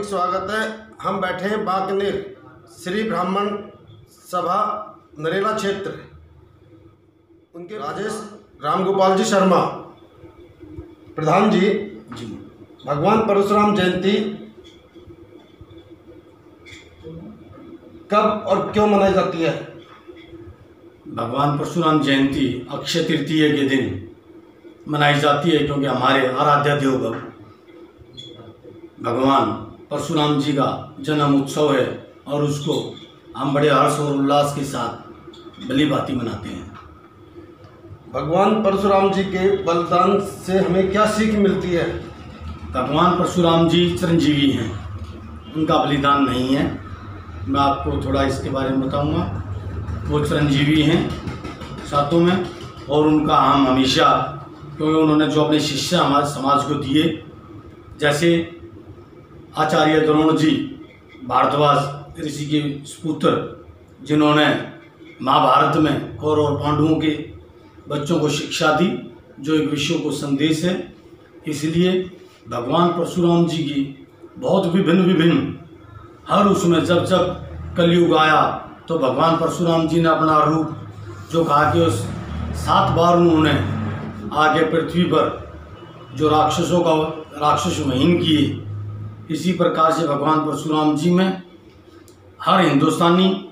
स्वागत है। हम बैठे हैं बाकनेर श्री ब्राह्मण सभा नरेला क्षेत्र। उनके राजेश रामगोपाल जी शर्मा प्रधान जी। भगवान परशुराम जयंती कब और क्यों मनाई जाती है? भगवान परशुराम जयंती अक्षय तृतीया के दिन मनाई जाती है, क्योंकि हमारे आराध्य देव भगवान परशुराम जी का जन्म उत्सव है और उसको हम बड़े हर्ष और उल्लास के साथ भली भांति मनाते हैं। भगवान परशुराम जी के बलिदान से हमें क्या सीख मिलती है? भगवान परशुराम जी चिरंजीवी हैं, उनका बलिदान नहीं है। मैं आपको थोड़ा इसके बारे में बताऊंगा। वो चिरंजीवी हैं सातों में, और उनका हम हमेशा, क्योंकि उन्होंने जो अपने शिक्षा हमारे समाज को दिए, जैसे आचार्य द्रोण जी भारद्वाज ऋषि के पुत्र, जिन्होंने महाभारत में कौरव और पांडवों के बच्चों को शिक्षा दी, जो एक विश्व को संदेश है। इसलिए भगवान परशुराम जी की बहुत विभिन्न हर उसमें जब कलयुग आया तो भगवान परशुराम जी ने अपना रूप जो कहा कि उस 7 बार उन्होंने आगे पृथ्वी पर जो राक्षस महीन किए। इसी प्रकार से भगवान परशुराम जी में हर हिंदुस्तानी,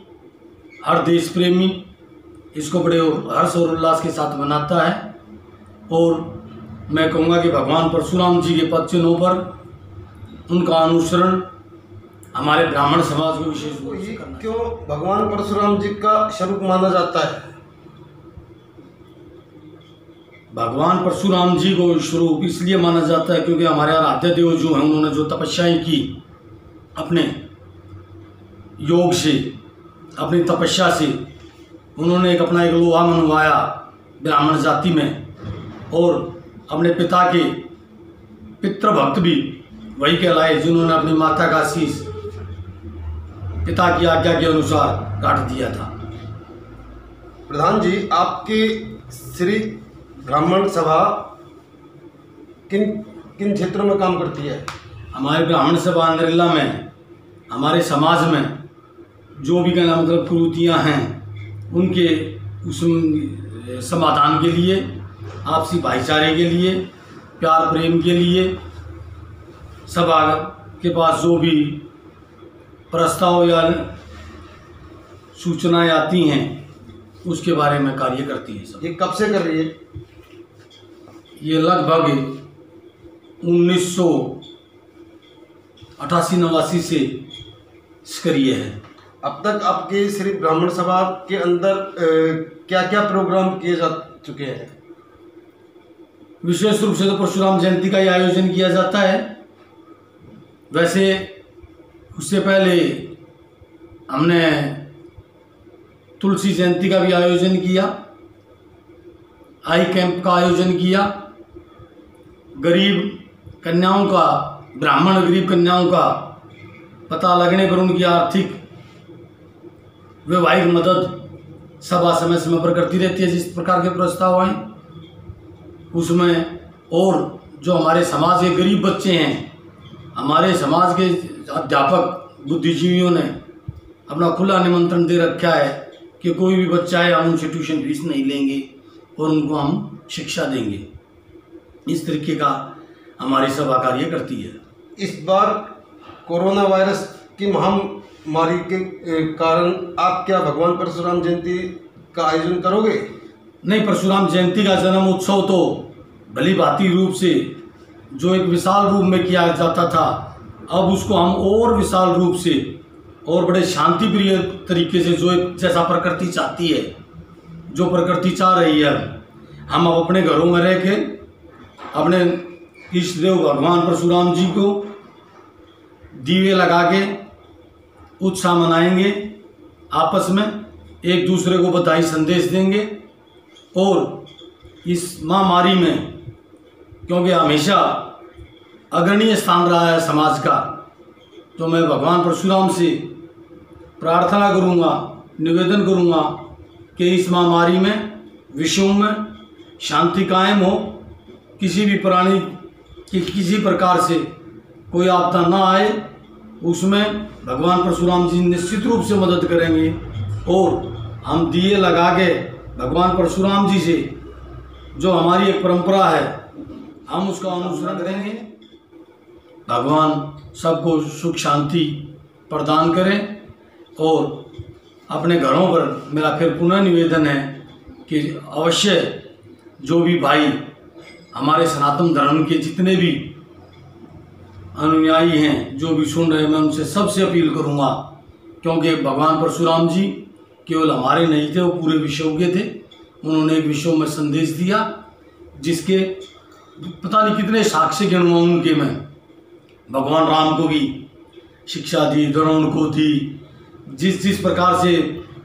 हर देश प्रेमी इसको बड़े हर्ष और उल्लास के साथ मनाता है। और मैं कहूँगा कि भगवान परशुराम जी के पद चिन्हों पर उनका अनुसरण हमारे ब्राह्मण समाज को विशेष रूप से करना। क्यों भगवान परशुराम जी का स्वरूप माना जाता है? भगवान परशुराम जी को स्वरूप इसलिए माना जाता है क्योंकि हमारे आराध्य देव जो हैं, उन्होंने जो तपस्याएं की अपने योग से, अपनी तपस्या से, उन्होंने एक लोहा मनवाया ब्राह्मण जाति में, और अपने पिता के पितृभक्त भी वही कहलाए, जिन्होंने अपनी माता का शीश पिता की आज्ञा के अनुसार काट दिया था। प्रधान जी, आपकी श्री ब्राह्मण सभा किन किन क्षेत्रों में काम करती है? हमारे ब्राह्मण सभा नरेला में हमारे समाज में जो भी कहना मतलब कुरीतियाँ हैं, उनके उस समाधान के लिए, आपसी भाईचारे के लिए, प्यार प्रेम के लिए, सभा के पास जो भी प्रस्ताव या सूचनाएं आती हैं उसके बारे में कार्य करती है। सब ये कब से कर रही है? ये लगभग 1988-89 से सक्रिय है। अब तक आपकी श्री ब्राह्मण सभा के अंदर क्या क्या प्रोग्राम किए जा चुके हैं? विशेष रूप से तो परशुराम जयंती का ही आयोजन किया जाता है। वैसे उससे पहले हमने तुलसी जयंती का भी आयोजन किया, आई कैंप का आयोजन किया, गरीब कन्याओं का, ब्राह्मण गरीब कन्याओं का पता लगने पर उनकी आर्थिक वैवाहिक मदद सभा समय समय पर करती रहती है। जिस प्रकार के प्रस्ताव आए उसमें, और जो हमारे समाज के गरीब बच्चे हैं, हमारे समाज के अध्यापक बुद्धिजीवियों ने अपना खुला निमंत्रण दे रखा है कि कोई भी बच्चा है, हम उनसे ट्यूशन फीस नहीं लेंगे और उनको हम शिक्षा देंगे। इस तरीके का हमारी सभा कार्य करती है। इस बार कोरोना वायरस की महामारी के कारण आप क्या भगवान परशुराम जयंती का आयोजन करोगे? नहीं, परशुराम जयंती का जन्म उत्सव तो भली भांति रूप से जो एक विशाल रूप में किया जाता था, अब उसको हम और विशाल रूप से और बड़े शांति प्रिय तरीके से, जो एक जैसा प्रकृति चाहती है, जो प्रकृति चाह रही है, हम अब अपने घरों में रह के अपने इष्ट देव भगवान परशुराम जी को दीवे लगा के उत्साह मनाएंगे, आपस में एक दूसरे को बधाई संदेश देंगे। और इस महामारी में, क्योंकि हमेशा अग्रणीय स्थान रहा है समाज का, तो मैं भगवान परशुराम से प्रार्थना करूंगा, निवेदन करूंगा कि इस महामारी में, विश्व में शांति कायम हो, किसी भी प्राणी की किसी प्रकार से कोई आपदा ना आए, उसमें भगवान परशुराम जी निश्चित रूप से मदद करेंगे और हम दिए लगा के भगवान परशुराम जी से जो हमारी एक परंपरा है हम उसका अनुसरण करेंगे। भगवान सबको सुख शांति प्रदान करें और अपने घरों पर मेरा फिर पुनः निवेदन है कि अवश्य जो भी भाई हमारे सनातन धर्म के जितने भी अनुयायी हैं, जो भी सुन रहे हैं, मैं उनसे सबसे अपील करूंगा, क्योंकि भगवान परशुराम जी केवल हमारे नहीं थे, वो पूरे विश्व के थे। उन्होंने एक विश्व में संदेश दिया जिसके पता नहीं कितने साक्ष्य गिनवा उनके में। भगवान राम को भी शिक्षा दी, द्रोण को दी, जिस प्रकार से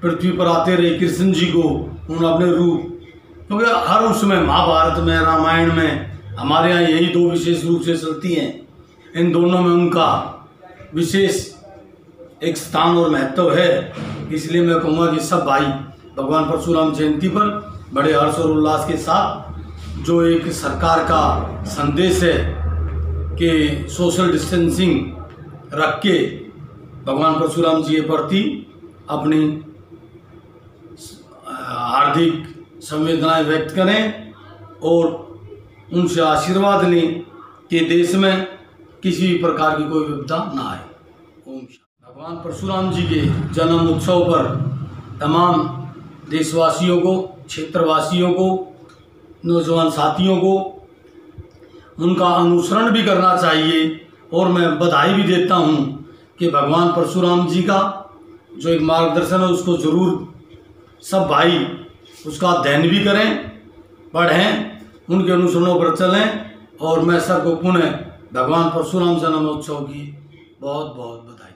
पृथ्वी पर आते रहे कृष्ण जी को उन्होंने अपने रूप, क्योंकि हर उसमें महाभारत में रामायण में हमारे यहाँ यही दो विशेष रूप से चलती हैं। इन दोनों में उनका विशेष एक स्थान और महत्व है। इसलिए मैं कहूँगा कि सब भाई भगवान परशुराम जयंती पर बड़े हर्ष और उल्लास के साथ जो एक सरकार का संदेश है कि सोशल डिस्टेंसिंग रख के भगवान परशुराम जी के प्रति अपनी हार्दिक संवेदनाएं व्यक्त करें और उनसे आशीर्वाद लें कि देश में किसी भी प्रकार की कोई विपदा ना आए। ओम शांति। भगवान परशुराम जी के जन्म उत्सव पर तमाम देशवासियों को, क्षेत्रवासियों को, नौजवान साथियों को उनका अनुसरण भी करना चाहिए। और मैं बधाई भी देता हूं कि भगवान परशुराम जी का जो एक मार्गदर्शन है उसको जरूर सब भाई उसका अध्ययन भी करें, पढ़ें, उनके अनुसरणों पर चलें। और मैं सबको पुनः भगवान परशुराम जन्मोत्सव की बहुत बहुत बधाई।